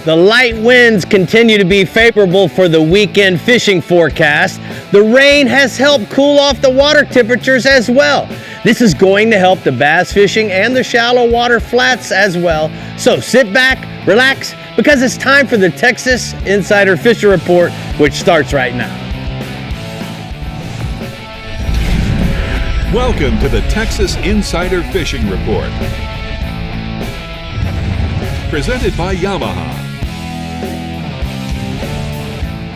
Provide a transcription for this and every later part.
The light winds continue to be favorable for the weekend fishing forecast. The rain has helped cool off the water temperatures as well. This is going to help the bass fishing and the shallow water flats as well. So sit back, relax, because it's time for the Texas Insider Fishing Report, which starts right now. Welcome to the Texas Insider Fishing Report. Presented by Yamaha.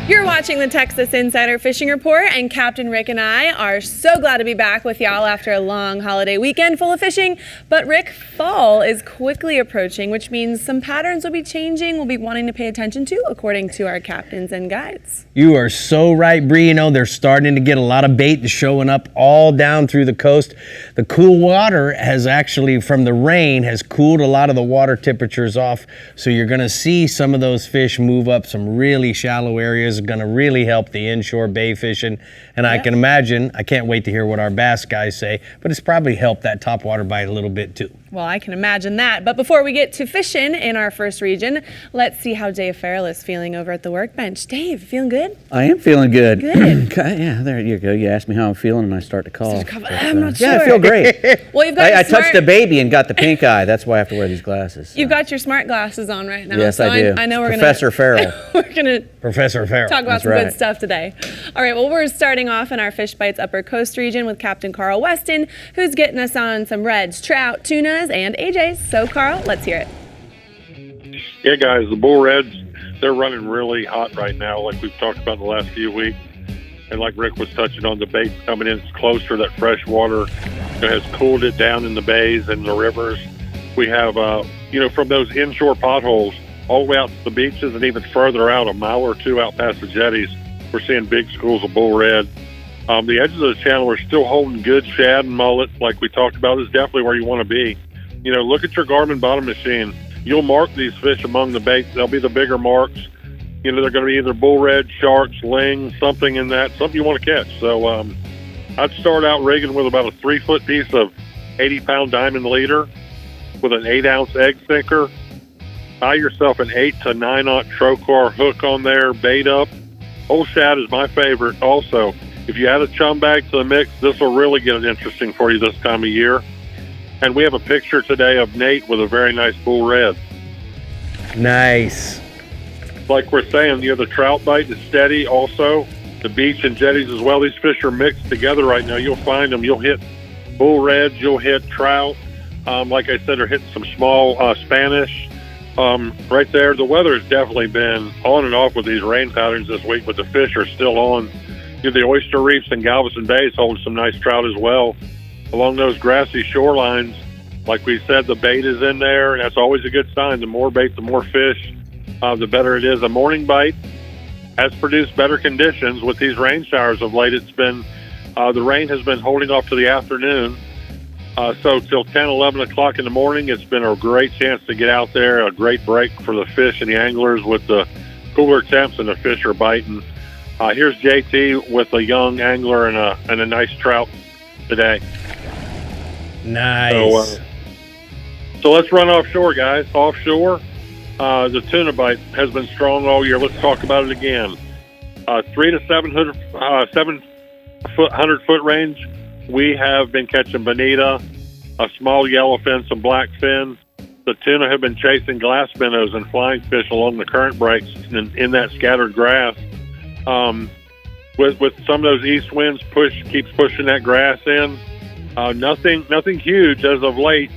You're watching the Texas Insider Fishing Report, and Captain Rick and I are so glad to be back with y'all after a long holiday weekend full of fishing. But Rick, fall is quickly approaching, which means some patterns will be changing we'll be wanting to pay attention to, according to our captains and guides. You are so right, Brie. You know, they're starting to get a lot of bait showing up all down through the coast. The cool water has actually, from the rain, has cooled a lot of the water temperatures off. So you're going to see some of those fish move up some really shallow areas. Going to really help the inshore bay fishing. And I can imagine, I can't wait to hear what our bass guys say, but it's probably helped that topwater bite a little bit too. Well, I can imagine that. But before we get to fishing in our first region, let's see how Dave Farrell is feeling over at the workbench. Dave, feeling good? I am feeling good. Good. Yeah, there you go. You asked me how I'm feeling and I start to cough. I'm not sure. Yeah, I feel great. Well, you've got I touched a baby and got the pink eye. That's why I have to wear these glasses. So. You've got your smart glasses on right now. Yes, so I do. I know Professor Farrell. We're going to Professor Farrell. talk about That's some right. good stuff today. All right, well, we're starting off in our Fish Bites Upper Coast region with Captain Carl Weston, who's getting us on some reds, trout, tunas, and AJs. So, Carl, let's hear it. Yeah, guys, the bull reds, they're running really hot right now, like we've talked about the last few weeks. And like Rick was touching on, the bait coming in closer, that fresh water has cooled it down in the bays and the rivers. We have, from those inshore potholes all the way out to the beaches and even further out, a mile or two out past the jetties, we're seeing big schools of bull red. The edges of the channel are still holding good shad and mullet, like we talked about. Is definitely where you want to be. You know, look at your Garmin bottom machine. You'll mark these fish among the baits. They'll be the bigger marks. You know, they're going to be either bull red, sharks, ling, something in that, something you want to catch. So I'd start out rigging with about a 3-foot piece of 80-pound diamond leader with an 8-ounce egg sinker. Tie yourself an 8 to 9-aught trocar hook on there, bait up. Old shad is my favorite also. If you add a chum bag to the mix, this will really get it interesting for you this time of year. And we have a picture today of Nate with a very nice bull red. Nice. Like we're saying, the trout bite is steady also. The beach and jetties as well. These fish are mixed together right now. You'll find them. You'll hit bull reds. You'll hit trout. Like I said, they're hitting some small Spanish. Right there, the weather has definitely been on and off with these rain patterns this week, but the fish are still on. The oyster reefs in Galveston Bay is holding some nice trout as well. Along those grassy shorelines, like we said, the bait is in there, and that's always a good sign. The more bait, the more fish, the better it is. A morning bite has produced better conditions with these rain showers of late. It's been, the rain has been holding off to the afternoon. So till 10, 11 o'clock in the morning, it's been a great chance to get out there, a great break for the fish and the anglers with the cooler temps, and the fish are biting. Here's JT with a young angler and a nice trout today. Nice. So let's run offshore, guys. Offshore, the tuna bite has been strong all year. Let's talk about it again. 3 to 700-foot range, we have been catching bonita, a small yellowfin, some blackfin. The tuna have been chasing glass minnows and flying fish along the current breaks in that scattered grass. With some of those east winds keeps pushing that grass in. Nothing huge as of late.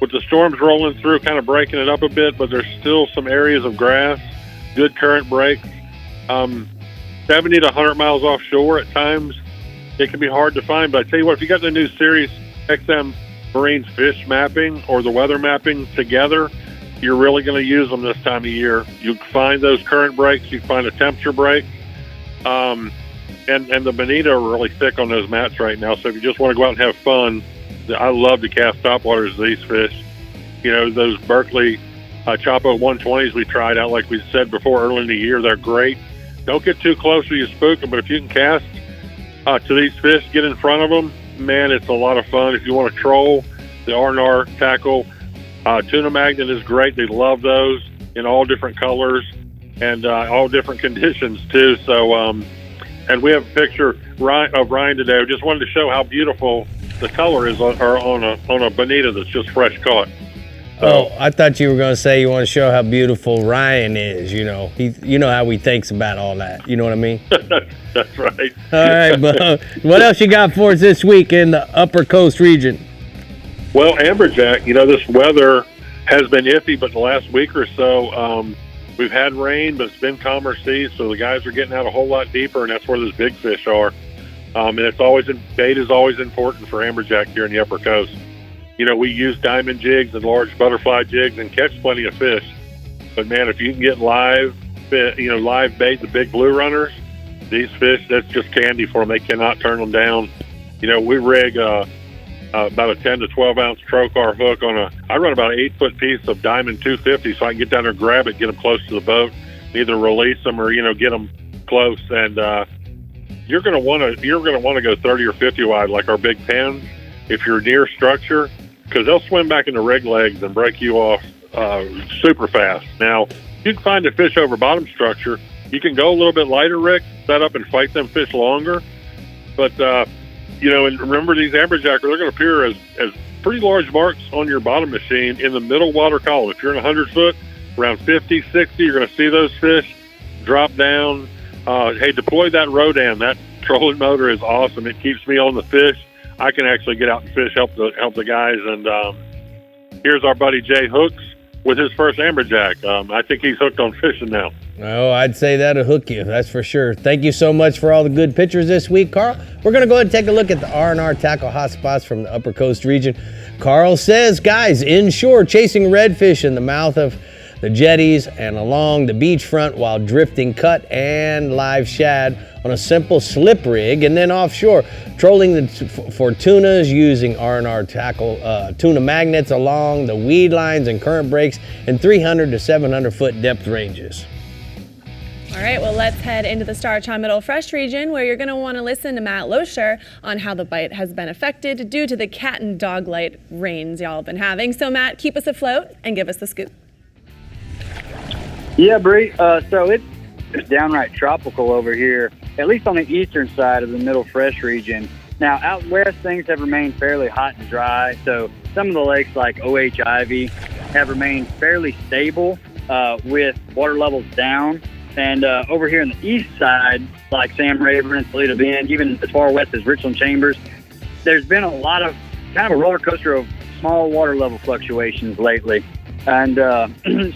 With the storms rolling through, kind of breaking it up a bit, but there's still some areas of grass, good current breaks. 70 to 100 miles offshore at times, it can be hard to find. But I tell you what, if you got the new Sirius XM Marine fish mapping or the weather mapping together, you're really going to use them this time of year. You can find those current breaks, you can find a temperature break. And the bonita are really thick on those mats right now. So if you just want to go out and have fun, I love to cast topwaters of these fish. You know, those Berkeley Chapo 120s we tried out, like we said before, early in the year, they're great. Don't get too close or you spook them, but if you can cast to these fish, get in front of them, man, it's a lot of fun. If you want to troll, the R&R tackle, tuna magnet is great. They love those. in all different colors and all different conditions too. So, and we have a picture of Ryan today. I just wanted to show how beautiful the color is on a bonita that's just fresh caught. Oh, I thought you were going to say you want to show how beautiful Ryan is. You know how he thinks about all that. You know what I mean? That's right. All right, but what else you got for us this week in the Upper Coast region? Well, amberjack, this weather has been iffy, but the last week or so, we've had rain, but it's been calmer seas, so the guys are getting out a whole lot deeper, and that's where those big fish are. And bait is always important for amberjack here in the Upper Coast. We use diamond jigs and large butterfly jigs and catch plenty of fish. But man, if you can get live bait, the big blue runners, these fish, that's just candy for them. They cannot turn them down. We rig about a 10 to 12 ounce trocar hook I run about an 8-foot piece of diamond 250, so I can get down there and grab it, get them close to the boat, either release them or get them close. And you're going to want to go 30 or 50 wide, like our big pens, if you're near structure, because they'll swim back in the rig legs and break you off super fast. Now, you can find a fish over bottom structure. You can go a little bit lighter, Rick, set up and fight them fish longer. But, and remember these amberjack, they're going to appear as pretty large marks on your bottom machine in the middle water column. If you're in 100 foot, around 50, 60, you're going to see those fish drop down. Hey, deploy that Rodan. That trolling motor is awesome. It keeps me on the fish. I can actually get out and fish, help the guys. And here's our buddy Jay Hooks with his first amberjack. I think he's hooked on fishing now. Oh, I'd say that'll hook you, that's for sure. Thank you so much for all the good pictures this week, Carl. We're going to go ahead and take a look at the R&R tackle hotspots from the Upper Coast region. Carl says, guys, inshore chasing redfish in the mouth of the jetties and along the beachfront while drifting cut and live shad on a simple slip rig, and then offshore trolling for tunas using R&R tackle tuna magnets along the weed lines and current breaks in 300 to 700 foot depth ranges. All right, well, let's head into the Star Chai Middle Fresh region, where you're going to want to listen to Matt Loescher on how the bite has been affected due to the cat and dog light rains y'all have been having. So, Matt, keep us afloat and give us the scoop. Yeah, Brie. So it's downright tropical over here, at least on the eastern side of the Middle Fresh region. Now, out west, things have remained fairly hot and dry. So some of the lakes like OH Ivy have remained fairly stable with water levels down. And over here on the east side, like Sam Rayburn and Toledo Bend, even as far west as Richland Chambers, there's been a lot of kind of a roller coaster of small water level fluctuations lately. And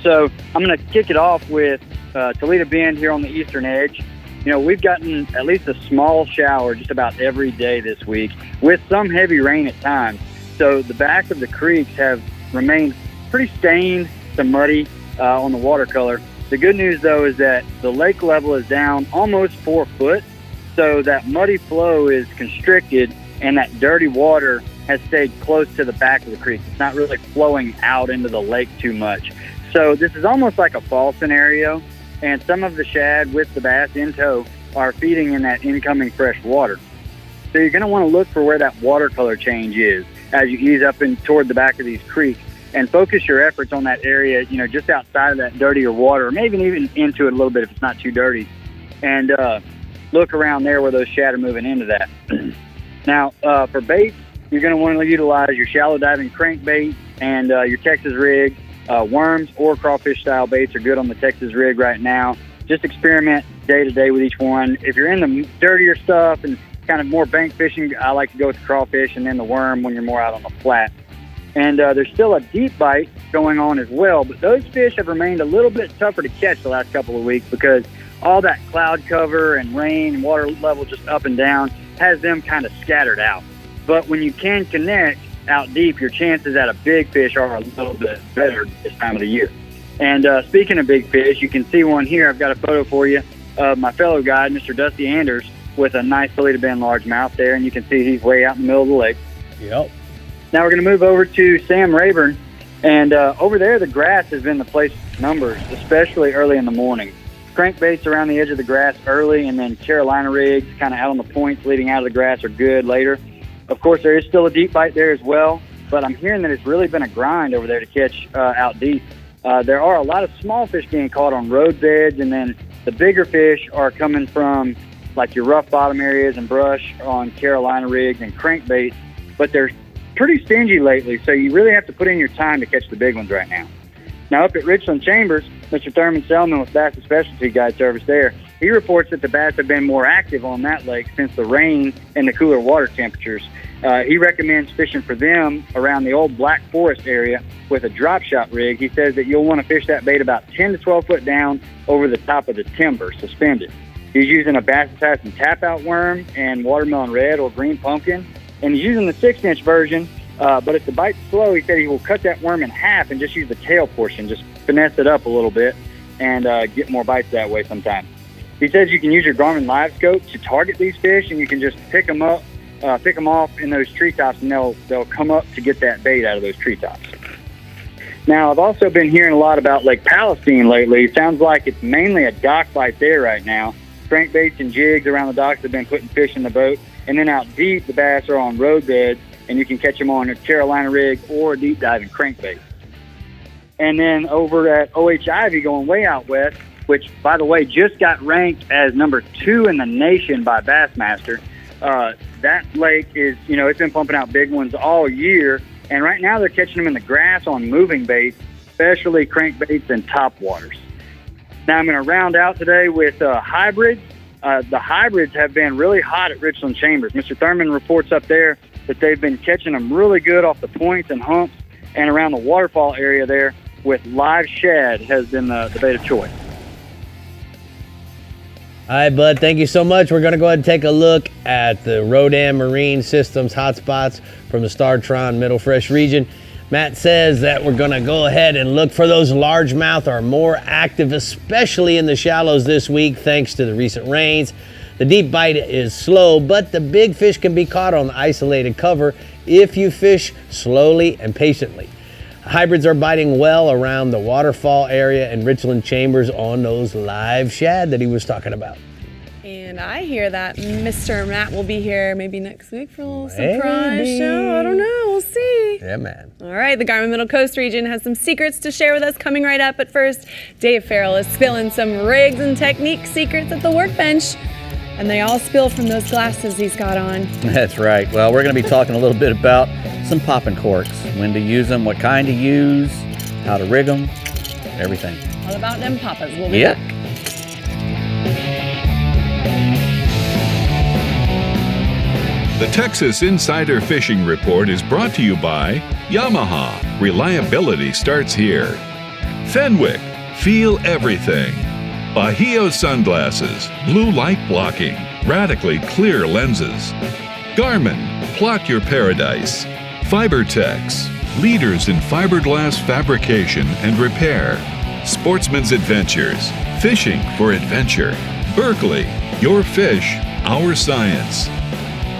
so I'm going to kick it off with Toledo Bend here on the eastern edge. We've gotten at least a small shower just about every day this week with some heavy rain at times. So the back of the creeks have remained pretty stained to muddy on the watercolor. The good news, though, is that the lake level is down almost 4 foot. So that muddy flow is constricted and that dirty water has stayed close to the back of the creek. It's not really flowing out into the lake too much. So this is almost like a fall scenario, and some of the shad with the bass in tow are feeding in that incoming fresh water. So you're going to want to look for where that watercolor change is as you ease up in toward the back of these creeks, and focus your efforts on that area, just outside of that dirtier water, or maybe even into it a little bit if it's not too dirty, and look around there where those shad are moving into that. Now, for baits, you're going to want to utilize your shallow diving crankbait and your Texas rig. Worms or crawfish style baits are good on the Texas rig right now. Just experiment day to day with each one. If you're in the dirtier stuff and kind of more bank fishing, I like to go with the crawfish and then the worm when you're more out on the flat. And there's still a deep bite going on as well, but those fish have remained a little bit tougher to catch the last couple of weeks because all that cloud cover and rain and water level just up and down has them kind of scattered out. But when you can connect out deep, your chances at a big fish are a little bit better this time of the year. And speaking of big fish, you can see one here. I've got a photo for you of my fellow guide, Mr. Dusty Anders, with a nice Toledo Bend largemouth there, and you can see he's way out in the middle of the lake. Yep. Now we're going to move over to Sam Rayburn, and over there the grass has been the place of numbers, especially early in the morning. Crankbaits around the edge of the grass early, and then Carolina rigs kind of out on the points leading out of the grass are good later. Of course, there is still a deep bite there as well, but I'm hearing that it's really been a grind over there to catch out deep. There are a lot of small fish getting caught on road beds, and then the bigger fish are coming from like your rough bottom areas and brush on Carolina rigs and crankbaits, but they're pretty stingy lately, so you really have to put in your time to catch the big ones right now. Now up at Richland Chambers, Mr. Thurman Selman with Bass Specialty Guide Service there, he reports that the bass have been more active on that lake since the rain and the cooler water temperatures. He recommends fishing for them around the old Black Forest area with a drop shot rig. He says that you'll want to fish that bait about 10 to 12 foot down over the top of the timber, suspended. He's using a Bass Assassin tap-out worm and watermelon red or green pumpkin, and he's using the 6-inch version, but if the bite's slow, he said he will cut that worm in half and just use the tail portion, just finesse it up a little bit and get more bites that way sometimes. He says you can use your Garmin Live Scope to target these fish, and you can just pick them off in those treetops, and they'll come up to get that bait out of those treetops. Now, I've also been hearing a lot about Lake Palestine lately. It sounds like it's mainly a dock bite there right now. Crankbaits and jigs around the docks have been putting fish in the boat, and then out deep, the bass are on road beds, and you can catch them on a Carolina rig or a deep diving crankbait. And then over at OH Ivy, going way out west, which, by the way, just got ranked as number 2 in the nation by Bassmaster. That lake is, it's been pumping out big ones all year, and right now they're catching them in the grass on moving baits, especially crankbaits and topwaters. Now I'm going to round out today with hybrids. The hybrids have been really hot at Richland Chambers. Mr. Thurman reports up there that they've been catching them really good off the points and humps and around the waterfall area there with live shad has been the bait of choice. All right, bud, thank you so much. We're going to go ahead and take a look at the Rodan Marine Systems hotspots from the Startron Middle Fresh region. Matt says that we're going to go ahead and look for those largemouth are more active, especially in the shallows this week, thanks to the recent rains. The deep bite is slow, but the big fish can be caught on the isolated cover if you fish slowly and patiently. Hybrids are biting well around the waterfall area and Richland Chambers on those live shad that he was talking about. And I hear that Mr. Matt will be here maybe next week for a little surprise show. I don't know. We'll see. Yeah, man. All right. The Garmin Middle Coast region has some secrets to share with us coming right up. But first, Dave Farrell is spilling some rigs and technique secrets at the workbench. And they all spill from those glasses he's got on. That's right. Well, we're going to be talking a little bit about some popping corks, when to use them, what kind to use, how to rig them, everything. All about them papas. We'll be back. The Texas Insider Fishing Report is brought to you by Yamaha. Reliability starts here. Fenwick. Feel everything. Bahio Sunglasses. Blue light blocking. Radically clear lenses. Garmin. Plot your paradise. Fibertex. Leaders in fiberglass fabrication and repair. Sportsman's Adventures. Fishing for adventure. Berkeley. Your fish, our science.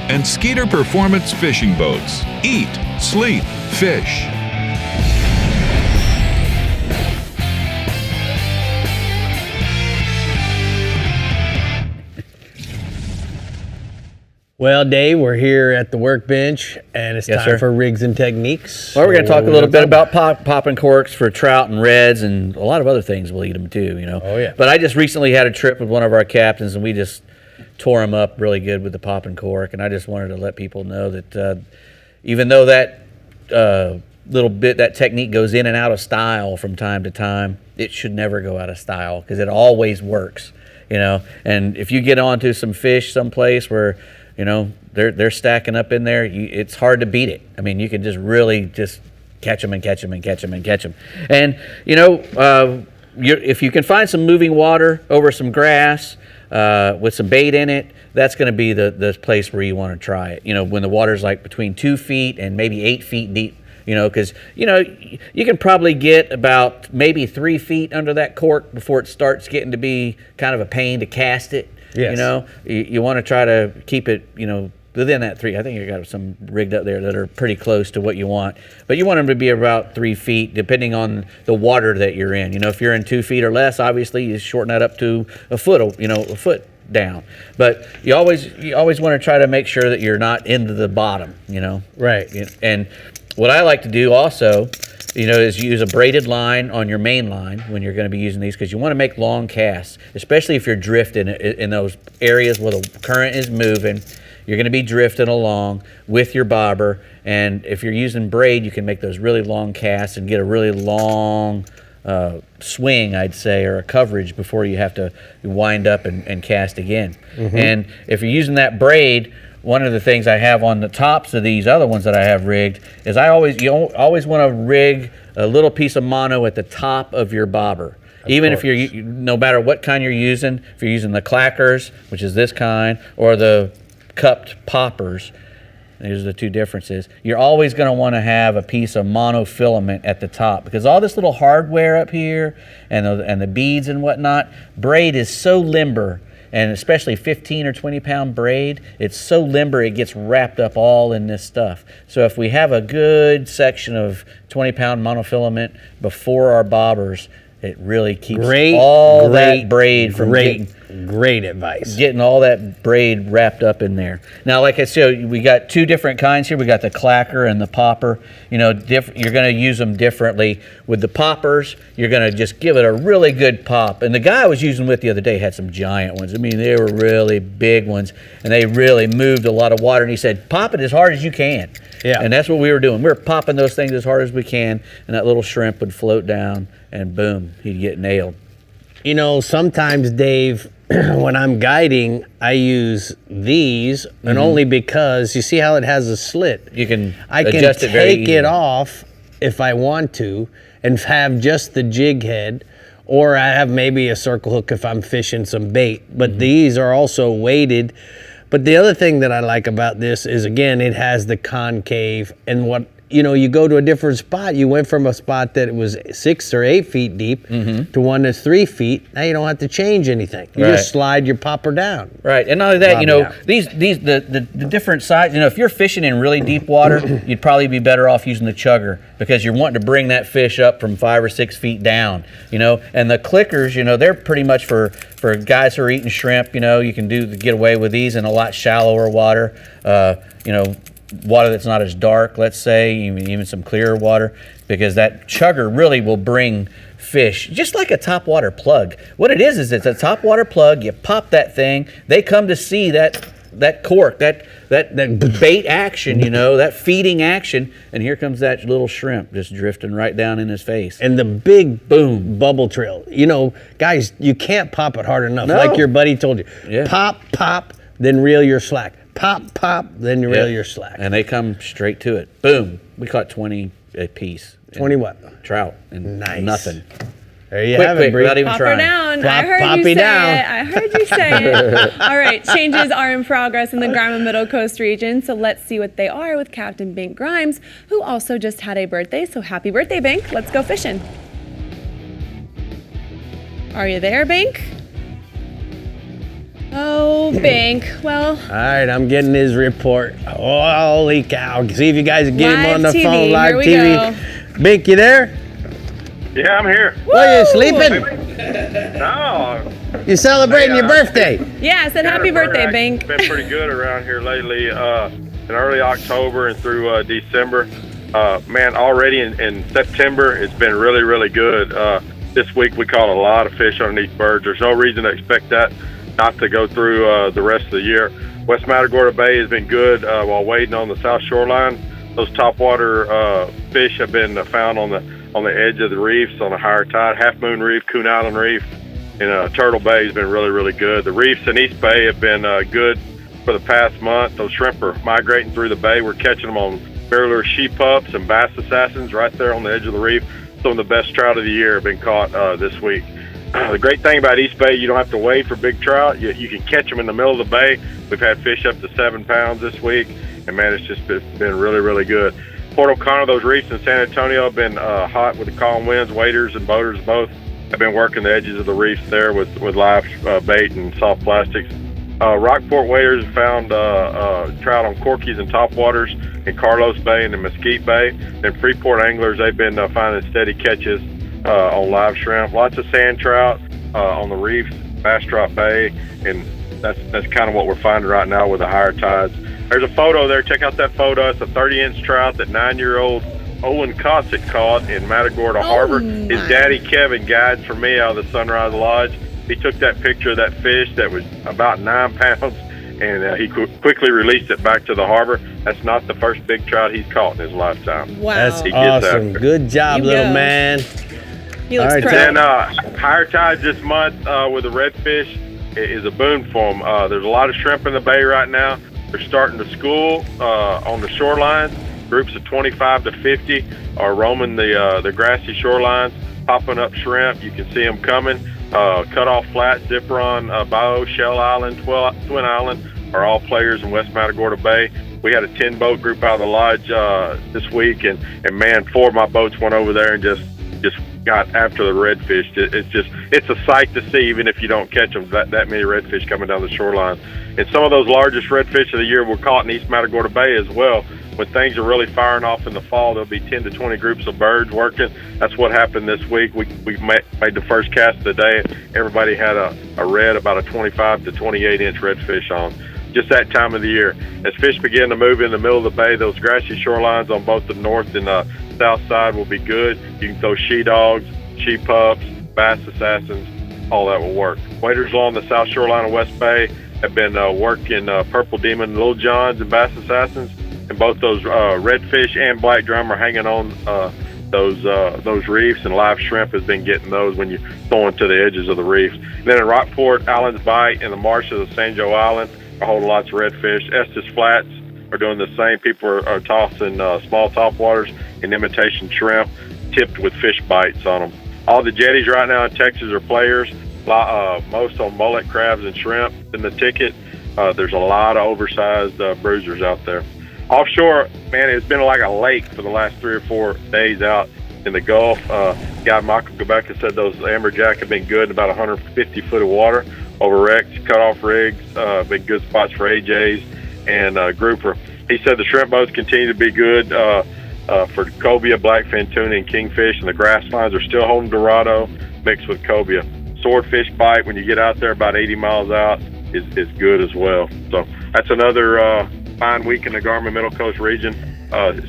And Skeeter Performance Fishing Boats. Eat, sleep, fish. Well, Dave, we're here at the workbench, and it's Yes, time sir. for rigs and techniques. Well, we're going to So talk what a little we're bit gonna about popping corks for trout and reds and a lot of other things. We'll eat them too, Oh, yeah. But I just recently had a trip with one of our captains, and we just tore him up really good with the popping cork. And I just wanted to let people know that even though that little bit, that technique goes in and out of style from time to time, it should never go out of style because it always works, And if you get onto some fish someplace where, they're stacking up in there, it's hard to beat it. I mean, you can just really just catch them and catch them and catch them and catch them. And, if you can find some moving water over some grass with some bait in it, that's going to be the place where you want to try it. When the water's like between 2 feet and maybe 8 feet deep, because, you can probably get about maybe 3 feet under that cork before it starts getting to be kind of a pain to cast it. Yes. You want to try to keep it, within that 3. I think you got some rigged up there that are pretty close to what you want, but you want them to be about 3 feet, depending on the water that you're in. If you're in 2 feet or less, obviously you shorten that up to a foot, a foot down. But you always want to try to make sure that you're not into the bottom, Right. And what I like to do also is use a braided line on your main line when you're going to be using these, because you want to make long casts, especially if you're drifting in those areas where the current is moving. You're going to be drifting along with your bobber, and if you're using braid, you can make those really long casts and get a really long swing, I'd say, or a coverage before you have to wind up and cast again. And if you're using that braid, one of the things I have on the tops of these other ones that I have rigged is you always want to rig a little piece of mono at the top of your bobber. Even if you're, no matter what kind you're using, if you're using the clackers, which is this kind, or the cupped poppers, these are the two differences. You're always going to want to have a piece of monofilament at the top, because all this little hardware up here and the beads and whatnot, braid is so limber, and especially 15 or 20 pound braid, it's so limber it gets wrapped up all in this stuff. So if we have a good section of 20 pound monofilament before our bobbers, it really keeps that braid from Great advice. Getting all that braid wrapped up in there. Now, like I said, we got two different kinds here. We got the clacker and the popper. You're going to use them differently. With the poppers, you're going to just give it a really good pop. And the guy I was using with the other day had some giant ones. I mean, they were really big ones, and they really moved a lot of water. And he said, pop it as hard as you can. Yeah. And that's what we were doing. We were popping those things as hard as we can, and that little shrimp would float down, and boom, he'd get nailed. Sometimes, Dave, when I'm guiding, I use these, and only because you see how it has a slit. I can adjust it very take easily. it off if I want to, and have just the jig head, or I have maybe a circle hook if I'm fishing some bait. But these are also weighted. But the other thing that I like about this is, again, it has the concave, and you go to a different spot. You went from a spot that was 6 or 8 feet deep to one that's 3 feet. Now you don't have to change anything. You just slide your popper down. Right, and not only that, the different sizes. If you're fishing in really deep water, you'd probably be better off using the chugger, because you're wanting to bring that fish up from 5 or 6 feet down. And the clickers, they're pretty much for guys who are eating shrimp. You can get away with these in a lot shallower water. Water that's not as dark, let's say, even some clearer water, because that chugger really will bring fish, just like a topwater plug. What it is it's a topwater plug. You pop that thing, they come to see that cork, that bait action, that feeding action, and here comes that little shrimp just drifting right down in his face. And the big boom bubble trail. Guys, you can't pop it hard enough. No. Like your buddy told you. Yeah. Pop, then reel your slack. Pop, then you reel your slack. And they come straight to it. Boom. We caught 20 a piece. 20 what? Trout. And Nice. nothing. There you have it, Brie. Without even Pop her trying. down. I heard Poppy you say down. it. I heard you say it. All right, changes are in progress in the Grima Middle Coast region, so let's see what they are with Captain Bink Grimes, who also just had a birthday. So happy birthday, Bink. Let's go fishing. Are you there, Bink? Oh, Bink. Well, All right, I'm getting his report. Holy cow. See if you guys can get him on the Live TV. phone, live Here we TV. Bink, you there? Yeah, I'm here. Well, you sleeping? No. You celebrating your birthday? yeah, I said happy birthday, Bink. It's been pretty good around here lately. In early October and through December. Man, already in September, it's been really, really good. This week we caught a lot of fish underneath birds. There's no reason to expect that not to go through the rest of the year. West Matagorda Bay has been good while waiting on the south shoreline. Those topwater fish have been found on the edge of the reefs on a higher tide. Half Moon Reef, Coon Island Reef, and Turtle Bay has been really, really good. The reefs in East Bay have been good for the past month. Those shrimp are migrating through the bay. We're catching them on barrelure sheep pups and bass assassins right there on the edge of the reef. Some of the best trout of the year have been caught this week. The great thing about East Bay, you don't have to wait for big trout. You can catch them in the middle of the bay. We've had fish up to 7 pounds this week, and man, it's just been really, really good. Port O'Connor, those reefs in San Antonio have been hot with the calm winds. Waders and boaters both have been working the edges of the reefs there with live bait and soft plastics. Rockport waders have found trout on Corkies and topwaters in Carlos Bay and in Mesquite Bay. And Freeport anglers, they've been finding steady catches on live shrimp. Lots of sand trout on the reefs, Bastrop Bay, and that's kind of what we're finding right now with the higher tides. There's a photo there. Check out that photo. It's a 30-inch trout that 9-year-old Owen Cossack caught in Matagorda Harbor. His daddy, Kevin, guides for me out of the Sunrise Lodge. He took that picture of that fish that was about 9 pounds, and he quickly released it back to the harbor. That's not the first big trout he's caught in his lifetime. Wow. That's He gets awesome. after. Good job, You little go. man. He looks All right, proud. And higher tides this month with the redfish is a boon for them. There's a lot of shrimp in the bay right now. They're starting to school on the shorelines. Groups of 25 to 50 are roaming the grassy shorelines, popping up shrimp. You can see them coming. Cutoff Flat, Zipperon, Bayou, Shell Island, Twin Island are all players in West Matagorda Bay. We had a 10-boat group out of the lodge this week, and man, 4 of my boats went over there and just got after the redfish. It's a sight to see, even if you don't catch them. That many redfish coming down the shoreline, and some of those largest redfish of the year were caught in East Matagorda Bay as well. When things are really firing off in the fall, there'll be 10 to 20 groups of birds working. That's what happened this week. We made the first cast of the day. Everybody had a red, about a 25 to 28 inch redfish on. Just that time of the year. As fish begin to move in the middle of the bay, those grassy shorelines on both the north and south side will be good. You can throw she dogs, she pups, bass assassins, all that will work. Waders along the south shoreline of West Bay have been working purple demon, little johns, and bass assassins. And both those redfish and black drum are hanging on those reefs, and live shrimp has been getting those when you throw them to the edges of the reefs. And then in Rockport, Islands Bight, and the marshes of San Joe Island are holding lots of redfish. Estes Flats are doing the same. People are tossing small topwaters and imitation shrimp tipped with fish bites on them. All the jetties right now in Texas are players, most on mullet, crabs, and shrimp in the ticket. There's a lot of oversized bruisers out there. Offshore, man, it's been like a lake for the last 3 or 4 days out in the Gulf. Guy Michael Quebec said those amberjack have been good in about 150 foot of water over wrecks, cut-off rigs, been good spots for AJs and grouper. He said the shrimp boats continue to be good for cobia, blackfin tuna, and kingfish, and the grass lines are still holding Dorado mixed with cobia. Swordfish bite when you get out there about 80 miles out is good as well. So that's another fine week in the Garmin Middle Coast region.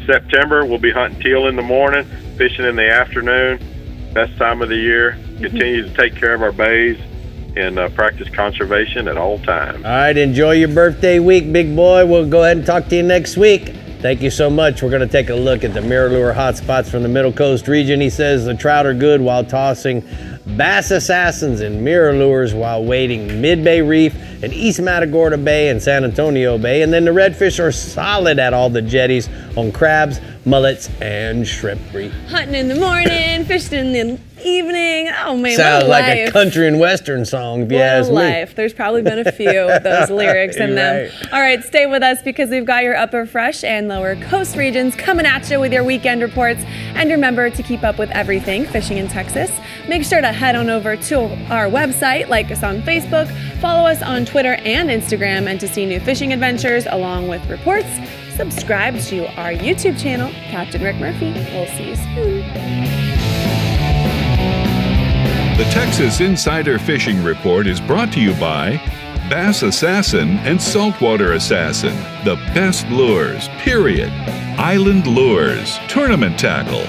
September, we'll be hunting teal in the morning, fishing in the afternoon. Best time of the year. Continue to take care of our bays and practice conservation at all times. All right, enjoy your birthday week, big boy. We'll go ahead and talk to you next week. Thank you so much. We're going to take a look at the mirror lure hotspots from the Middle Coast region. He says the trout are good while tossing bass assassins and mirror lures while wading Mid-Bay Reef and East Matagorda Bay and San Antonio Bay. And then the redfish are solid at all the jetties on crabs, mullets, and shrimp reef. Hunting in the morning, fishing in the evening. Oh man, Sounds what a like life. a country and western song, if you What a ask me. life. There's probably been a few of those lyrics in You're them. right. All right, stay with us because we've got your upper fresh and lower coast regions coming at you with your weekend reports. And remember to keep up with everything fishing in Texas. Make sure to head on over to our website, like us on Facebook, follow us on Twitter and Instagram, and to see new fishing adventures along with reports, subscribe to our YouTube channel, Captain Rick Murphy. We'll see you soon. The Texas Insider Fishing Report is brought to you by Bass Assassin and Saltwater Assassin, the best lures, period. Island Lures, Tournament Tackle.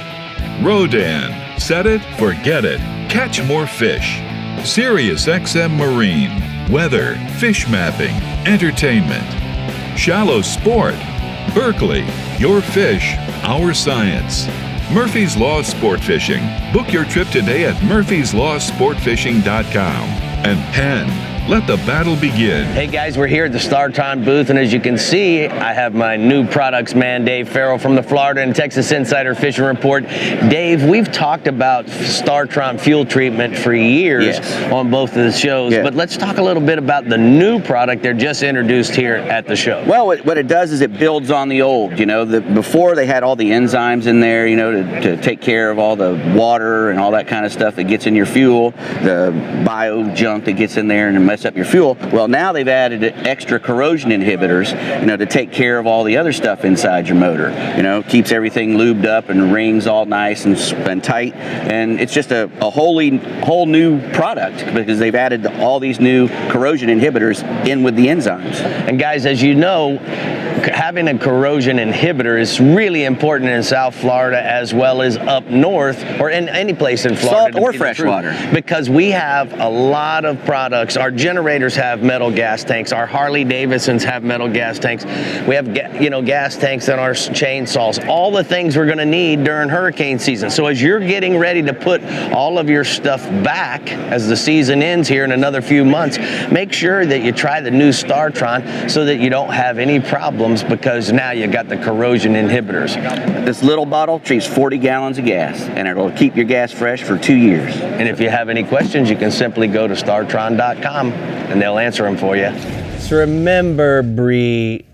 Rodan, set it, forget it, catch more fish. Sirius XM Marine, weather, fish mapping, entertainment. Shallow Sport, Berkeley, your fish, our science. Murphy's Law Sport Fishing. Book your trip today at murphyslawsportfishing.com. And Penn, let the battle begin. Hey guys, we're here at the StarTron booth, and as you can see, I have my new products man, Dave Farrell from the Florida and Texas Insider Fishing Report. Dave, we've talked about StarTron fuel treatment for years on both of the shows, but let's talk a little bit about the new product they're just introduced here at the show. Well, what it does is it builds on the old. Before they had all the enzymes in there, to take care of all the water and all that kind of stuff that gets in your fuel, the bio junk that gets in there and mess up your fuel. Well, now they've added extra corrosion inhibitors, to take care of all the other stuff inside your motor. Keeps everything lubed up and rings all nice and tight. And it's just a whole new product because they've added all these new corrosion inhibitors in with the enzymes. And guys, as you know, having a corrosion inhibitor is really important in South Florida as well as up north or in any place in Florida. Salt or fresh water. Because we have a lot of products. Our generators have metal gas tanks. Our Harley Davidsons have metal gas tanks. We have gas tanks in our chainsaws. All the things we're going to need during hurricane season. So as you're getting ready to put all of your stuff back as the season ends here in another few months, make sure that you try the new StarTron so that you don't have any problems, because now you got the corrosion inhibitors. This little bottle treats 40 gallons of gas, and it'll keep your gas fresh for 2 years. And if you have any questions, you can simply go to startron.com and they'll answer them for you. So remember, Brie,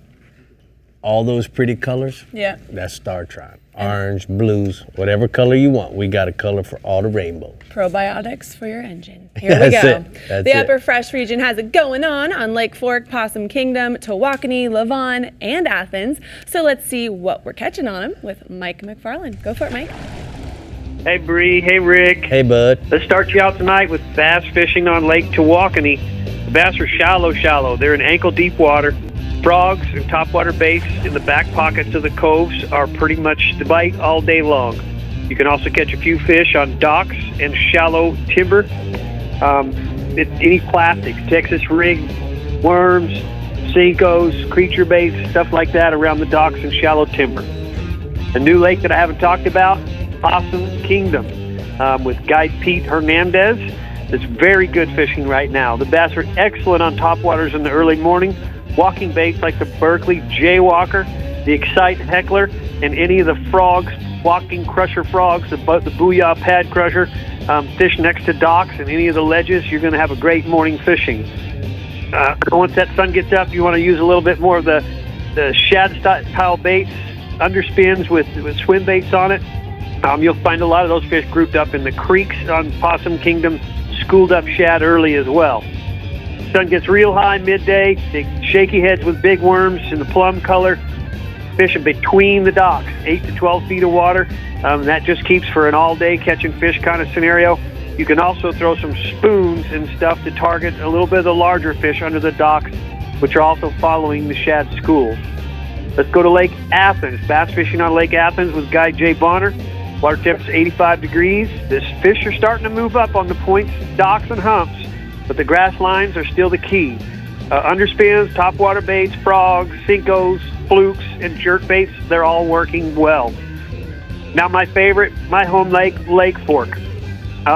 all those pretty colors? Yeah. That's StarTron. Orange, blues, whatever color you want. We got a color for all the rainbow. Probiotics for your engine. Here we go. That's the it. Upper Fresh region has it going on Lake Fork, Possum Kingdom, Tawakoni, Lavon, and Athens. So let's see what we're catching on them with Mike McFarland. Go for it, Mike. Hey, Bree. Hey, Rick. Hey, bud. Let's start you out tonight with bass fishing on Lake Tawakoni. The bass are shallow. They're in ankle-deep water. Frogs and topwater baits in the back pockets of the coves are pretty much the bite all day long. You can also catch a few fish on docks and shallow timber. Any plastics, Texas rig, worms, Senkos, creature baits, stuff like that around the docks and shallow timber. A new lake that I haven't talked about, Possum Kingdom, with guide Pete Hernandez. It's very good fishing right now. The bass are excellent on topwaters in the early morning. Walking baits like the Berkeley Jaywalker, the Excite Heckler, and any of the frogs, walking crusher frogs, the Booyah Pad Crusher, fish next to docks and any of the ledges. You're going to have a great morning fishing. Once that sun gets up, you want to use a little bit more of the shad style baits, underspins with swim baits on it. You'll find a lot of those fish grouped up in the creeks on Possum Kingdom, schooled up shad early as well. Sun gets real high midday, big shaky heads with big worms in the plum color, fishing between the docks, 8 to 12 feet of water. That just keeps for an all-day catching fish kind of scenario. You can also throw some spoons and stuff to target a little bit of the larger fish under the docks, which are also following the shad schools. Let's go to Lake Athens. Bass fishing on Lake Athens with Guide Jay Bonner. Water temp's 85 degrees. This fish are starting to move up on the points, docks, and humps, but the grass lines are still the key. Underspins, topwater baits, frogs, Senkos, flukes, and jerk baits, they're all working well. Now my favorite, my home lake, Lake Fork.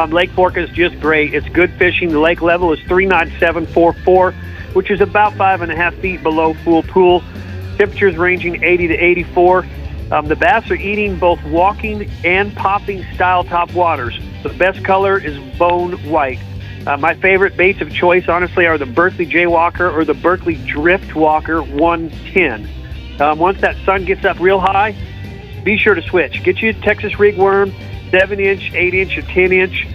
Lake Fork is just great. It's good fishing. The lake level is 39744, which is about 5.5 feet below full pool. Temperatures ranging 80 to 84. The bass are eating both walking and popping style topwaters. The best color is bone white. My favorite baits of choice, honestly, are the Berkeley Jaywalker or the Berkeley Drift Walker 110. Once that sun gets up real high, be sure to switch. Get you a Texas rig worm, 7-inch, 8-inch, or 10-inch.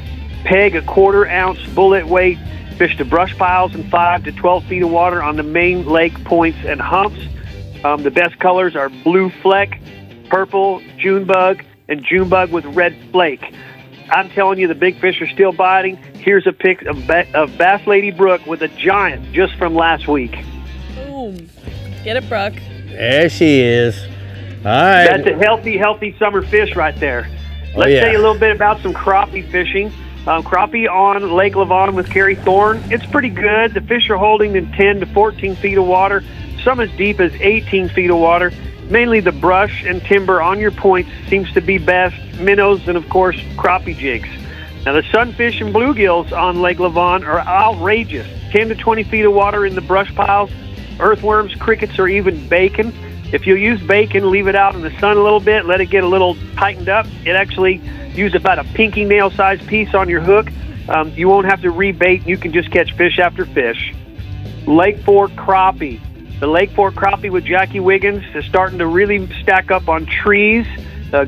Peg a 1/4 ounce bullet weight. Fish to brush piles in 5 to 12 feet of water on the main lake points and humps. The best colors are blue fleck, purple, June bug, and June bug with red flake. I'm telling you, the big fish are still biting. Here's a pic of Bass Lady Brooke with a giant just from last week. Boom. Get it, Brooke. There she is. All right. That's a healthy summer fish right there. Let's tell you a little bit about some crappie fishing. Crappie on Lake Lavon with Carrie Thorne. It's pretty good. The fish are holding in 10 to 14 feet of water, some as deep as 18 feet of water. Mainly the brush and timber on your points seems to be best, minnows, and of course crappie jigs. Now the sunfish and bluegills on Lake Lavon are outrageous. 10 to 20 feet of water in the brush piles, earthworms, crickets, or even bacon. If you use bacon, leave it out in the sun a little bit, let it get a little tightened up. It actually use about a pinky nail sized piece on your hook. You won't have to rebait. You can just catch fish after fish. Lake Fork crappie. The Lake Fork crappie with Jackie Wiggins is starting to really stack up on trees.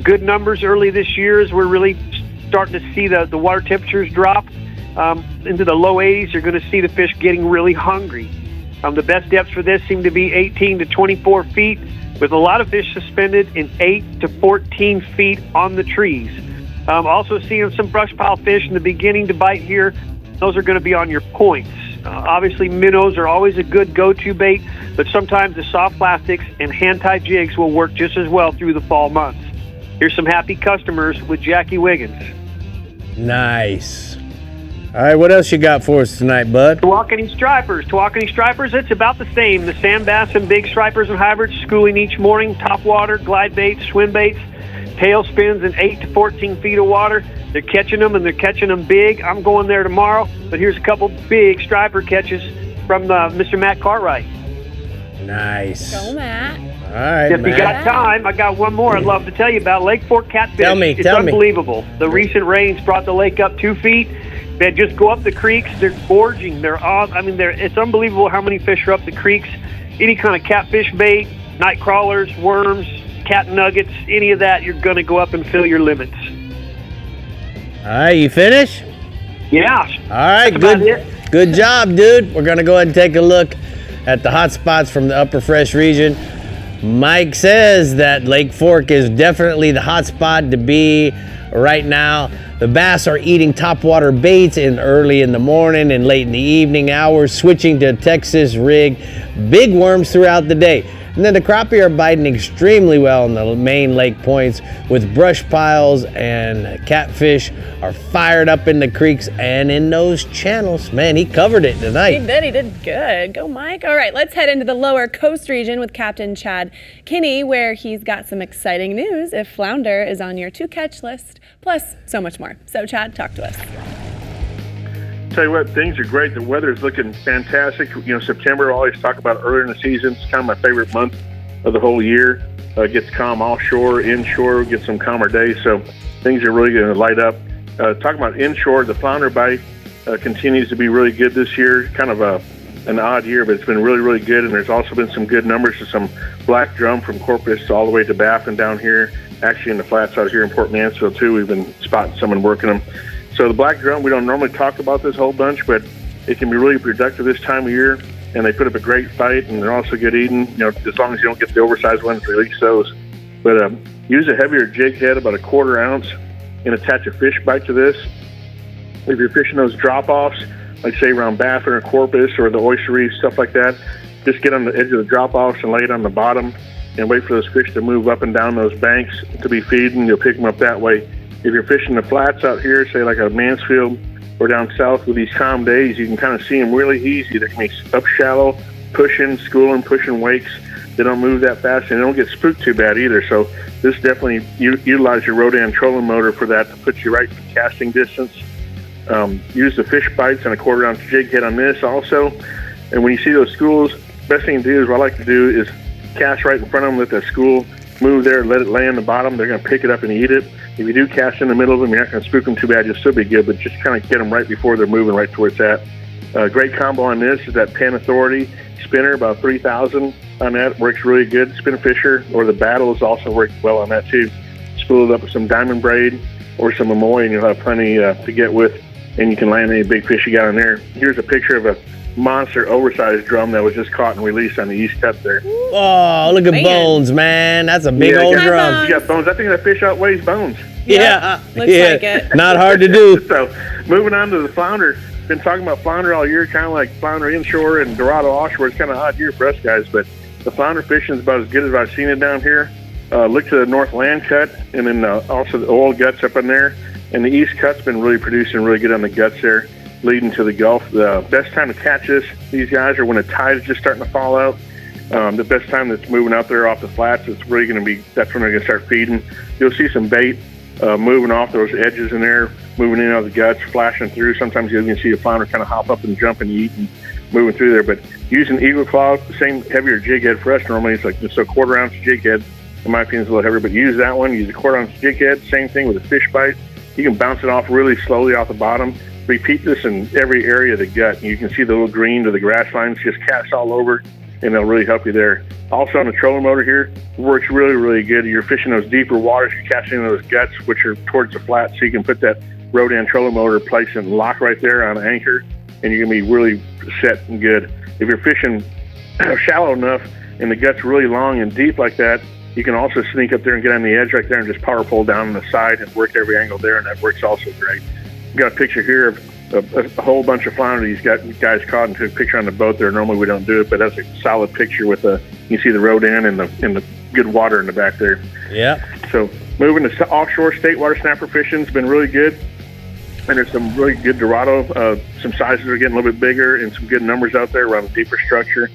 Good numbers early this year as we're really starting to see the water temperatures drop into the low 80s. You're going to see the fish getting really hungry. The best depths for this seem to be 18 to 24 feet, with a lot of fish suspended in 8 to 14 feet on the trees. Also seeing some brush pile fish in the beginning to bite here. Those are going to be on your points. Obviously, minnows are always a good go-to bait, but sometimes the soft plastics and hand-tied jigs will work just as well through the fall months. Here's some happy customers with Jackie Wiggins. Nice. All right, what else you got for us tonight, bud? Tawakoni stripers, it's about the same. The sand bass and big stripers and hybrids schooling each morning, top water, glide baits, swim baits, tail spins in 8 to 14 feet of water. They're catching them, and they're catching them big. I'm going there tomorrow, but here's a couple big striper catches from Mr. Matt Cartwright. Nice. Go, Matt. All right, If you got time, I got one more I'd love to tell you about. Lake Fork catfish. Tell me. It's unbelievable. The recent rains brought the lake up 2 feet. They just go up the creeks. They're gorging. It's unbelievable how many fish are up the creeks. Any kind of catfish bait, night crawlers, worms, cat nuggets, any of that, you're going to go up and fill your limits. All right, you finished? Yeah. All right, good job, dude. We're going to go ahead and take a look at the hot spots from the upper fresh region. Mike says that Lake Fork is definitely the hot spot to be right now. The bass are eating topwater baits early in the morning and late in the evening hours, switching to Texas rig big worms throughout the day. And then the crappie are biting extremely well in the main lake points, with brush piles, and catfish are fired up in the creeks and in those channels. Man, he covered it tonight. He did good. Go, Mike. All right, let's head into the lower coast region with Captain Chad Kinney, where he's got some exciting news if flounder is on your to-catch list, plus so much more. So, Chad, talk to us. Tell you what, things are great. The weather is looking fantastic. September, I always talk about earlier in the season. It's kind of my favorite month of the whole year. It gets calm offshore, inshore, get some calmer days. So things are really going to light up. Talking about inshore, the flounder bite continues to be really good this year. Kind of an odd year, but it's been really, really good. And there's also been some good numbers to some black drum from Corpus all the way to Baffin down here. Actually in the flats out here in Port Mansfield too. We've been spotting someone working them. So the black drum, we don't normally talk about this whole bunch, but it can be really productive this time of year, and they put up a great fight, and they're also good eating, as long as you don't get the oversized ones, release those. But use a heavier jig head, about a 1/4 ounce, and attach a fish bite to this. If you're fishing those drop-offs, like say around Baffin or Corpus or the oyster reef, stuff like that, just get on the edge of the drop-offs and lay it on the bottom and wait for those fish to move up and down those banks to be feeding. You'll pick them up that way. If you're fishing the flats out here, say like a Mansfield or down south with these calm days, you can kind of see them really easy. They can be up shallow, pushing, schooling, pushing wakes. They don't move that fast, and they don't get spooked too bad either. So this definitely utilize your Rodan trolling motor for that to put you right in casting distance. Use the fish bites and a 1/4 ounce jig head on this also. And when you see those schools, best thing to do is what I like to do is cast right in front of them, let that school move there, let it lay on the bottom. They're going to pick it up and eat it. If you do cast in the middle of them, you're not going to spook them too bad. You'll still be good, but just kind of get them right before they're moving right to where it's at. Great combo on this is that Penn Authority spinner, about 3,000 on that. Works really good. Spin Fisher or the Battles also work well on that too. Spool it up with some diamond braid or some Amoy, and you'll have plenty to get with, and you can land any big fish you got on there. Here's a picture of a monster oversized drum that was just caught and released on the east cut there. Oh, look at Bones, man. That's a big old drum. You got Bones. I think that fish outweighs Bones. Yeah. Looks like it. Not hard to do. So moving on to the flounder. Been talking about flounder all year, kind of like flounder inshore and Dorado offshore. It's kind of an odd year for us guys, but the flounder fishing is about as good as I've seen it down here. Look to the north land cut, and then also the oil guts up in there. And the east cut's been really producing really good on the guts there, leading to the Gulf. The best time to catch these guys are when the tide is just starting to fall out. The best time that's moving out there off the flats, it's really going to be, that's when they're going to start feeding. You'll see some bait moving off those edges in there, moving in out of the guts, flashing through. Sometimes you can see a flounder kind of hop up and jump and eat and moving through there. But using Eagle Claw, the same heavier jig head for us normally, it's like just a 1/4 ounce jig head. In my opinion, it's a little heavier, but use that one. Use a 1/4 ounce jig head, same thing with a fish bite. You can bounce it off really slowly off the bottom. Repeat this in every area of the gut. You can see the little green to the grass lines just cast all over, and they'll really help you there. Also on the trolling motor here, it works really, really good. You're fishing those deeper waters, you're casting in those guts, which are towards the flat, so you can put that Rodan trolling motor place and lock right there on an anchor, and you're going to be really set and good. If you're fishing shallow enough and the gut's really long and deep like that, you can also sneak up there and get on the edge right there and just power pull down on the side and work every angle there, and that works also great. Got a picture here of a whole bunch of flounder these guys caught and took a picture on the boat there. Normally we don't do it, but that's a solid picture with you see the rodan and the good water in the back there. Yeah. So moving to offshore, state water snapper fishing's been really good. And there's some really good Dorado. Some sizes are getting a little bit bigger and some good numbers out there around the deeper structure.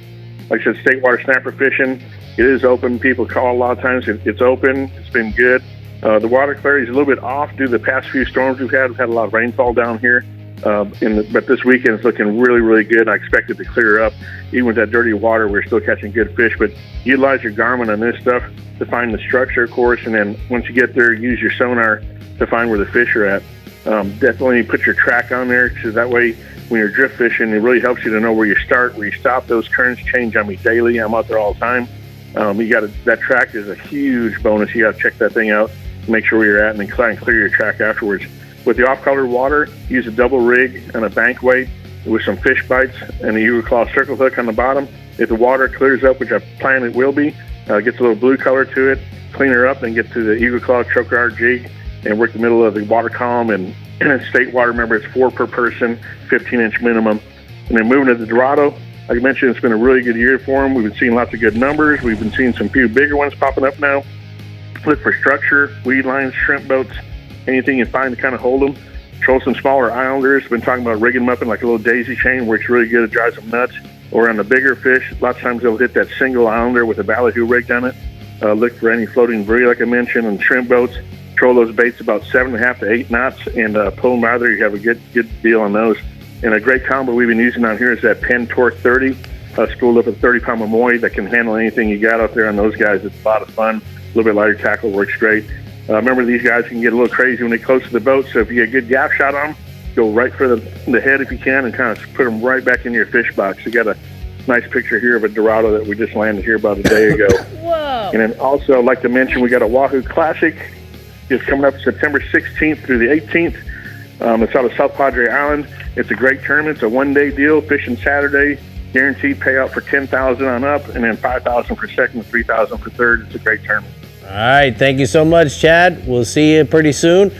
Like I said, state water snapper fishing, it is open. People call a lot of times. It's open. It's been good. The water clarity is a little bit off due to the past few storms we've had. We've had a lot of rainfall down here. But this weekend it's looking really, really good. I expect it to clear up. Even with that dirty water, we're still catching good fish. But utilize your Garmin on this stuff to find the structure, of course. And then once you get there, use your sonar to find where the fish are at. Definitely put your track on there, because that way when you're drift fishing, it really helps you to know where you start, where you stop. Those currents change on me daily. I'm out there all the time. That track is a huge bonus. You got to check that thing out, make sure where you're at, and then try and clear your track afterwards. With the off-color water, use a double rig and a bank weight with some fish bites and a Eagle Claw circle hook on the bottom. If the water clears up, which I plan it will be, gets a little blue color to it, clean her up, and get to the Eagle Claw choker arc jig and work the middle of the water column. And state water, remember, it's 4 per person, 15-inch minimum. And then moving to the Dorado, like I mentioned, it's been a really good year for them. We've been seeing lots of good numbers. We've been seeing some few bigger ones popping up now. Look for structure, weed lines, shrimp boats, anything you find to kind of hold them. Troll some smaller islanders. Been talking about rigging them up in like a little daisy chain, works really good. It drives them nuts. Or on the bigger fish, lots of times they'll hit that single islander with a ballyhoo rigged on it. Look for any floating debris, like I mentioned, and shrimp boats. Troll those baits about 7.5 to 8 knots and pull them out there. You have a good deal on those. And a great combo we've been using on here is that Penn Torque 30, schooled up at 30-pound Momoy that can handle anything you got out there on those guys. It's a lot of fun. A little bit lighter tackle works great. Remember, these guys can get a little crazy when they close to the boat, so if you get a good gap shot on them, go right for the head if you can and kind of put them right back in your fish box. You got a nice picture here of a Dorado that we just landed here about a day ago. Whoa. And then also, I'd like to mention, we got a Wahoo Classic. It's coming up September 16th through the 18th. It's out of South Padre Island. It's a great tournament. It's a one-day deal, fishing Saturday, guaranteed payout for $10,000 on up, and then $5,000 for second, $3,000 for third. It's a great tournament. All right, thank you so much, Chad. We'll see you pretty soon.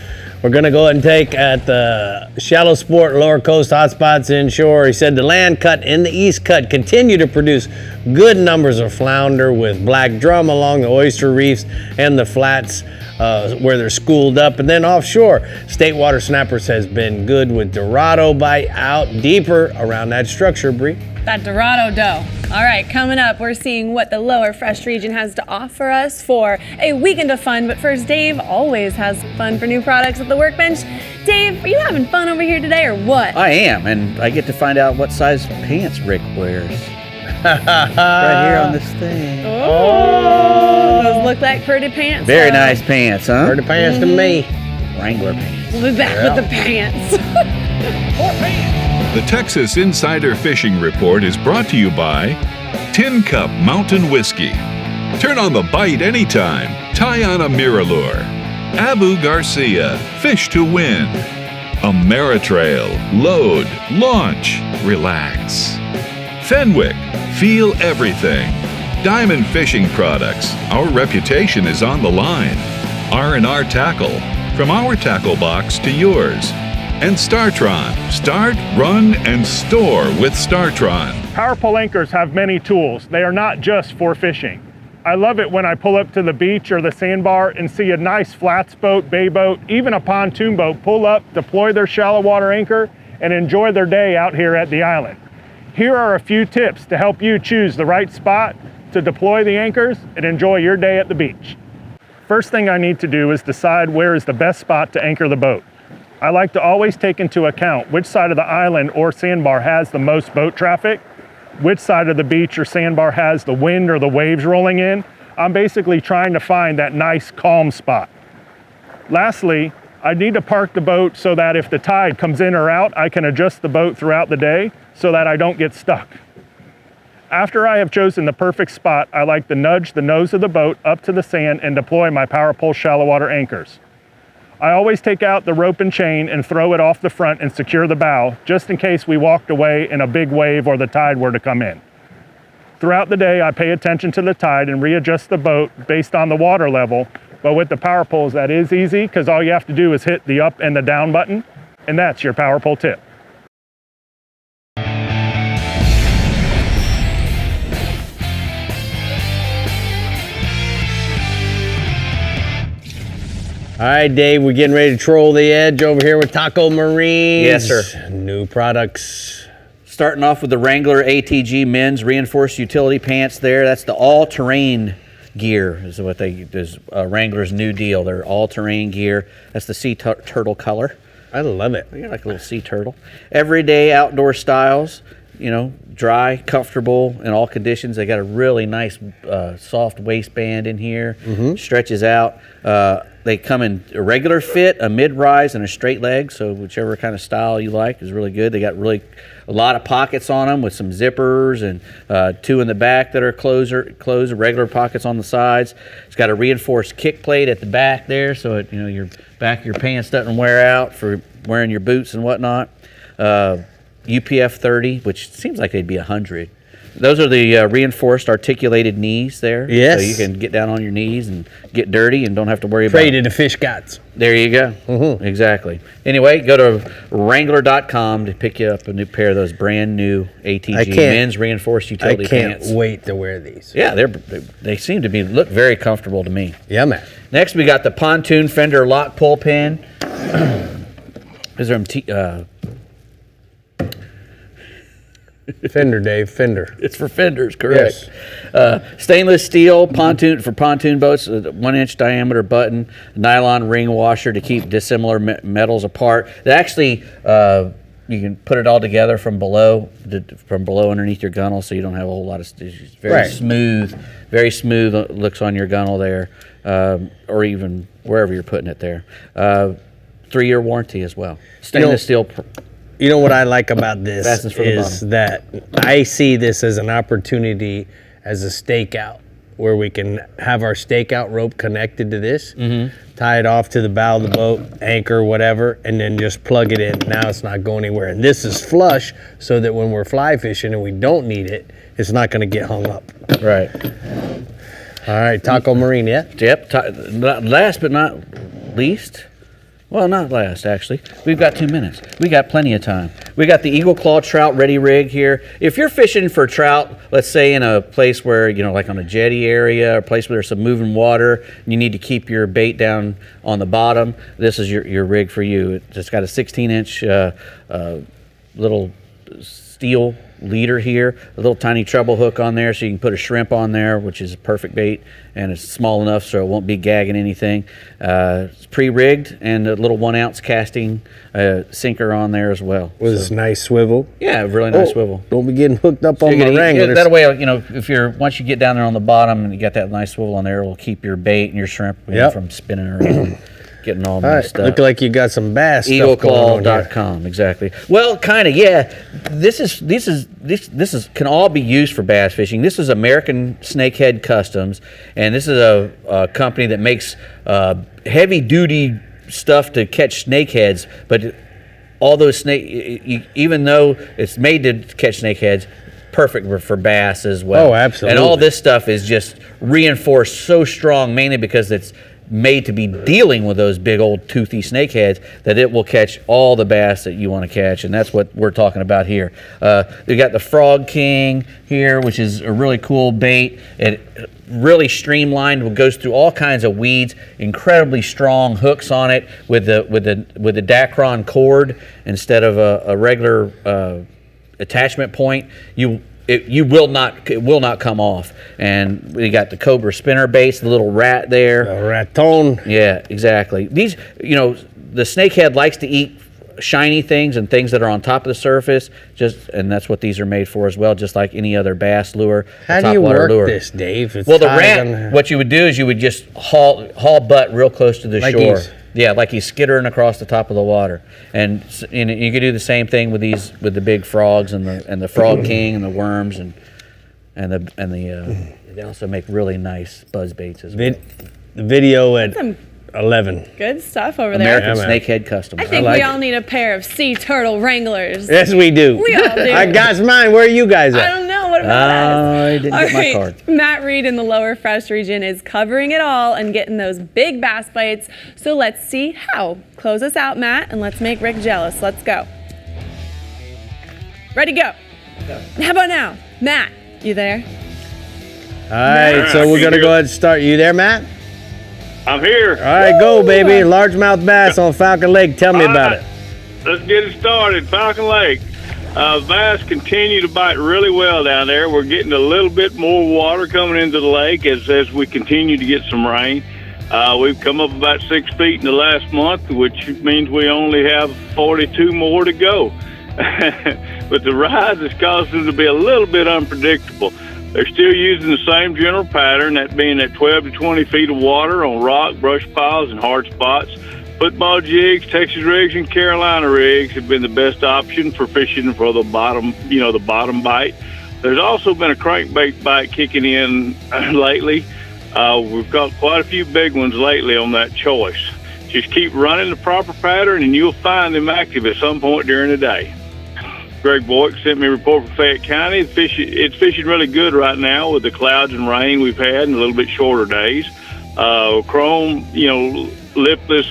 We're going to go ahead and take at the Shallow Sport Lower Coast Hotspots Inshore. He said the land cut and the east cut continue to produce good numbers of flounder with black drum along the oyster reefs and the flats where they're schooled up. And then offshore, state water snappers has been good with Dorado bite out deeper around that structure, Brie. That Dorado dough. All right, coming up, we're seeing what the lower fresh region has to offer us for a weekend of fun. But first, Dave always has fun for new products at the workbench. Dave, are you having fun over here today or what? I am, and I get to find out what size pants Rick wears. Right here on this thing. Oh, those look like pretty pants. Very nice pants, huh? Pretty pants to me. Wrangler pants. We'll be back with the pants. The Texas Insider Fishing Report is brought to you by Tin Cup Mountain Whiskey. Turn on the bite anytime. Tie on a Miralure. Abu Garcia, Fish to Win. Ameritrail, load, launch, relax. Fenwick, feel everything. Diamond Fishing Products, our reputation is on the line. R&R Tackle, from our tackle box to yours. And Startron, start, run, and store with Startron. Power pole anchors have many tools. They are not just for fishing. I love it when I pull up to the beach or the sandbar and see a nice flats boat, bay boat, even a pontoon boat pull up, deploy their shallow water anchor, and enjoy their day out here at the island. Here are a few tips to help you choose the right spot to deploy the anchors and enjoy your day at the beach. First thing I need to do is decide where is the best spot to anchor the boat. I like to always take into account which side of the island or sandbar has the most boat traffic, which side of the beach or sandbar has the wind or the waves rolling in. I'm basically trying to find that nice calm spot. Lastly, I need to park the boat so that if the tide comes in or out, I can adjust the boat throughout the day so that I don't get stuck. After I have chosen the perfect spot, I like to nudge the nose of the boat up to the sand and deploy my power pole shallow water anchors. I always take out the rope and chain and throw it off the front and secure the bow, just in case we walked away and a big wave or the tide were to come in. Throughout the day, I pay attention to the tide and readjust the boat based on the water level, but with the power poles, that is easy because all you have to do is hit the up and the down button, and that's your power pole tip. All right, Dave, we're getting ready to troll the edge over here with Taco Marines. Yes, sir. New products. Starting off with the Wrangler ATG men's reinforced utility pants there. That's the all-terrain gear is what is Wrangler's new deal. They're all-terrain gear. That's the sea turtle color. I love it. You're like a little sea turtle. Everyday outdoor styles, dry, comfortable in all conditions. They got a really nice soft waistband in here. Stretches out. They come in a regular fit, a mid-rise, and a straight leg. So whichever kind of style you like is really good. They got really a lot of pockets on them with some zippers and 2 in the back that are closed, regular pockets on the sides. It's got a reinforced kick plate at the back there, so it, your back of your pants doesn't wear out for wearing your boots and whatnot. UPF 30, which seems like they'd be 100. Those are the reinforced articulated knees there. Yes. So you can get down on your knees and get dirty and don't have to worry about Traded to fish gods. There you go. Exactly. Anyway, go to Wrangler.com to pick you up a new pair of those brand new ATG men's reinforced utility pants. I can't wait to wear these. Yeah, they seem to look very comfortable to me. Yeah, man. Next, we got the pontoon fender lock pull pin. These are Fender, Dave, fender. It's for fenders, correct. Yes. Stainless steel pontoon for pontoon boats, a 1-inch diameter button, nylon ring washer to keep dissimilar metals apart. They actually, you can put it all together from below underneath your gunnel, so you don't have a whole lot of stitches. Very smooth looks on your gunnel there, or even wherever you're putting it there. 3-year warranty as well. Stainless steel. You know what I like about this is that I see this as an opportunity as a stakeout where we can have our stakeout rope connected to this, tie it off to the bow of the boat, anchor, whatever, and then just plug it in. Now it's not going anywhere. And this is flush so that when we're fly fishing and we don't need it, it's not going to get hung up. Right. All right, Taco Marine, yeah? Yep. Last but not least, well, not last, actually. We've got 2 minutes. We got plenty of time. We got the Eagle Claw Trout Ready Rig here. If you're fishing for trout, let's say in a place where, like on a jetty area, or a place where there's some moving water, and you need to keep your bait down on the bottom, this is your rig for you. It's got a 16-inch little steel leader here, a little tiny treble hook on there so you can put a shrimp on there, which is a perfect bait, and it's small enough so it won't be gagging anything. It's pre-rigged and a little 1-ounce casting sinker on there as well. With this nice swivel. Yeah, really nice swivel. Don't be getting hooked up on my Wranglers. That way, if once you get down there on the bottom and you got that nice swivel on there, it'll keep your bait and your shrimp from spinning around. Getting all messed up. Look like you got some bass EagleClaw.com, exactly. Well, kind of, yeah. This can all be used for bass fishing. This is American Snakehead Customs, and this is a company that makes heavy duty stuff to catch snakeheads. But all those even though it's made to catch snakeheads, perfect for bass as well. Oh, absolutely. And all this stuff is just reinforced so strong, mainly because it's made to be dealing with those big old toothy snakeheads, that it will catch all the bass that you want to catch, and that's what we're talking about here. They got the Frog King here, which is a really cool bait. It really streamlined, goes through all kinds of weeds, incredibly strong hooks on it with the Dacron cord instead of a regular attachment point. It will not come off. And we got the Cobra spinner base, the little rat there. The raton. Yeah, exactly. These, the snakehead likes to eat shiny things and things that are on top of the surface, and that's what these are made for as well, just like any other bass lure. How do you work this, Dave? Well, the rat, what you would do is you would just haul butt real close to the shore. Yeah, like he's skittering across the top of the water, and you could do the same thing with the big frogs and the Frog King and the worms and they also make really nice buzz baits as well. The video at 11. Good stuff over there. American Snakehead Customs. I think we all need a pair of sea turtle Wranglers. Yes, we do. We all do. I got mine. Where are you guys at? I don't know. What about us? I didn't get my card. Matt Reed in the lower fresh region is covering it all and getting those big bass bites. So let's see how. Close us out, Matt, and let's make Rick jealous. Let's go. Ready, go. How about now? Matt, you there? All right, so we're going to go ahead and start. You there, Matt? I'm here. All right, go, baby. Largemouth bass on Falcon Lake. Tell me about it. Let's get it started. Falcon Lake. Bass continue to bite really well down there. We're getting a little bit more water coming into the lake as we continue to get some rain. We've come up about 6 feet in the last month, which means we only have 42 more to go. But the rise has caused them to be a little bit unpredictable. They're still using the same general pattern, that being that 12 to 20 feet of water on rock, brush piles, and hard spots. Football jigs, Texas rigs, and Carolina rigs have been the best option for fishing for the bottom, the bottom bite. There's also been a crankbait bite kicking in lately. We've got quite a few big ones lately on that choice. Just keep running the proper pattern, and you'll find them active at some point during the day. Greg Boyd sent me a report from Fayette County. It's fishing really good right now with the clouds and rain we've had and a little bit shorter days. Chrome, lipless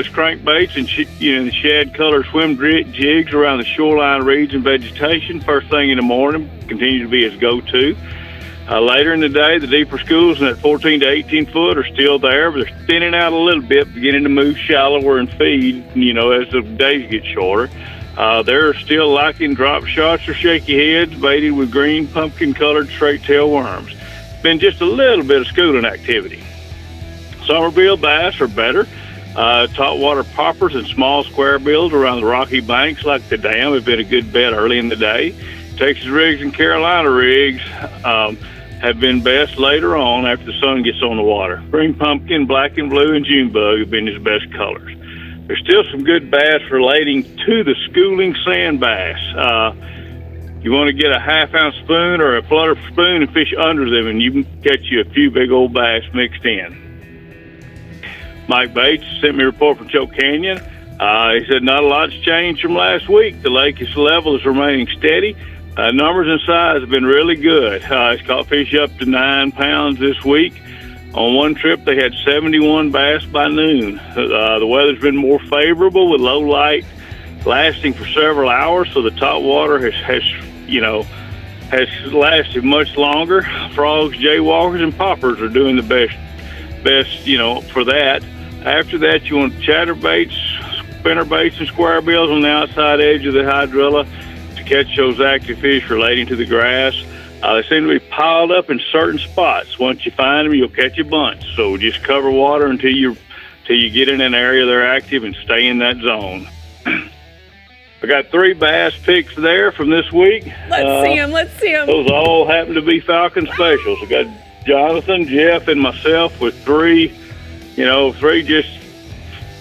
crankbaits and shad color swim jigs around the shoreline reeds and vegetation first thing in the morning continue to be his go-to. Later in the day, the deeper schools in that 14 to 18 foot are still there, but they're thinning out a little bit, beginning to move shallower and feed, as the days get shorter. They're still liking drop shots or shaky heads baited with green pumpkin-colored straight-tail worms. Been just a little bit of schooling activity. Summerbill bass are better. Topwater poppers and small square bills around the rocky banks like the dam have been a good bet early in the day. Texas rigs and Carolina rigs have been best later on after the sun gets on the water. Green pumpkin, black and blue, and June bug have been his best colors. There's still some good bass relating to the schooling sand bass. You want to get a half-ounce spoon or a flutter spoon and fish under them, and you can catch you a few big old bass mixed in. Mike Bates sent me a report from Choke Canyon. He said not a lot's changed from last week. The lake level is remaining steady. Numbers and size have been really good. He's caught fish up to 9 pounds this week. On one trip, they had 71 bass by noon. The weather's been more favorable with low light lasting for several hours, so the top water has lasted much longer. Frogs, jaywalkers, and poppers are doing the best, for that. After that, you want chatterbaits, spinnerbaits, and square bills on the outside edge of the hydrilla to catch those active fish relating to the grass. They seem to be piled up in certain spots. Once you find them, you'll catch a bunch. So just cover water until you get in an area they're active and stay in that zone. I got 3 bass picks there from this week. Let's see them. Those all happen to be Falcon specials. I got Jonathan, Jeff, and myself with 3 just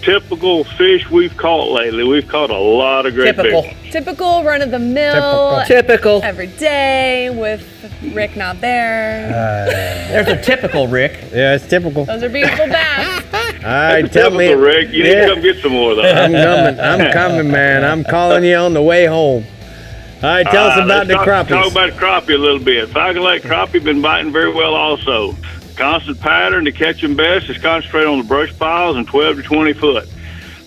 typical fish we've caught lately. We've caught a lot of great fish. Typical run-of-the-mill. Typical. Every day with Rick not there. There's a typical Rick. Yeah, it's typical. Those are beautiful bass. All right, tell me. Rick. You need to come get some more, though. I'm coming, man. I'm calling you on the way home. All right, tell us about the crappies. Talk about crappie a little bit. Falcon Lake crappie been biting very well also. Constant pattern to catch them best is concentrate on the brush piles and 12 to 20 foot.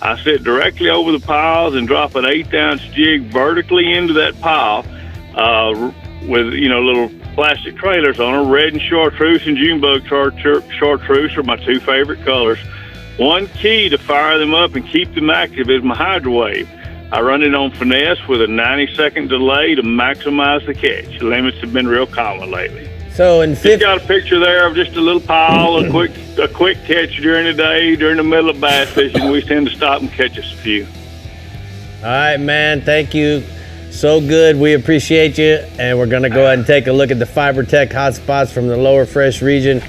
I sit directly over the piles and drop an 1/8-ounce jig vertically into that pile with little plastic trailers on them. Red and chartreuse and Junebug chartreuse are my 2 favorite colors. One key to fire them up and keep them active is my hydrowave. I run it on finesse with a 90-second delay to maximize the catch. Limits have been real common lately. So in just got a picture there of just a little pile, a quick catch during the day, during the middle of bass fishing. We tend to stop and catch us a few. All right, man. Thank you. So good. We appreciate you. And we're going to go ahead and take a look at the FiberTech hotspots from the lower fresh region.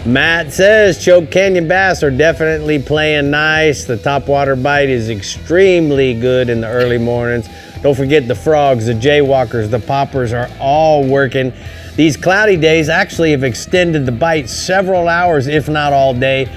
Matt says Choke Canyon bass are definitely playing nice. The topwater bite is extremely good in the early mornings. Don't forget the frogs, the jaywalkers, the poppers are all working. These cloudy days actually have extended the bite several hours, if not all day,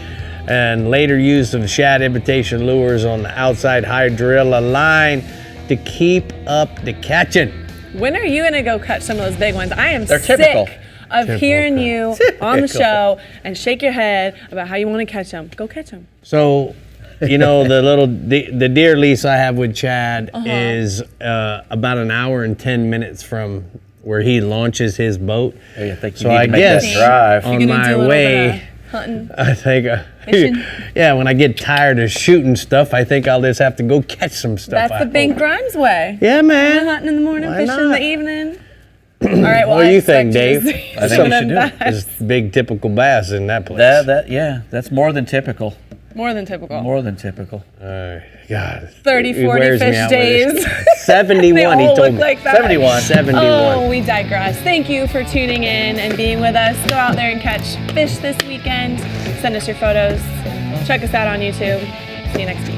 and later use of shad imitation lures on the outside hydrilla line to keep up the catching. When are you going to go catch some of those big ones? I am They're sick typical. of hearing you on the show and shake your head about how you want to catch them. Go catch them. So, the deer lease I have with Chad is about an hour and 10 minutes from where he launches his boat. Hey, I think you so need I to make guess that drive. on my way Hunting. I think, Fishing. yeah, when I get tired of shooting stuff, I think I'll just have to go catch some stuff. That's the Bink Grimes way. Yeah, man. Hunting in the morning, Why fishing in not? the evening. All right, well, What do I you think, expect Dave? to see I think some we of should them do it. bass. There's big typical bass in that place. That's more than typical. More than typical. More than typical. God. 30, he 40 wears me fish out with days. this. 71, They all he told look me. like that. 71. 71. Oh, we digress. Thank you for tuning in and being with us. Go out there and catch fish this weekend. Send us your photos. Check us out on YouTube. See you next week.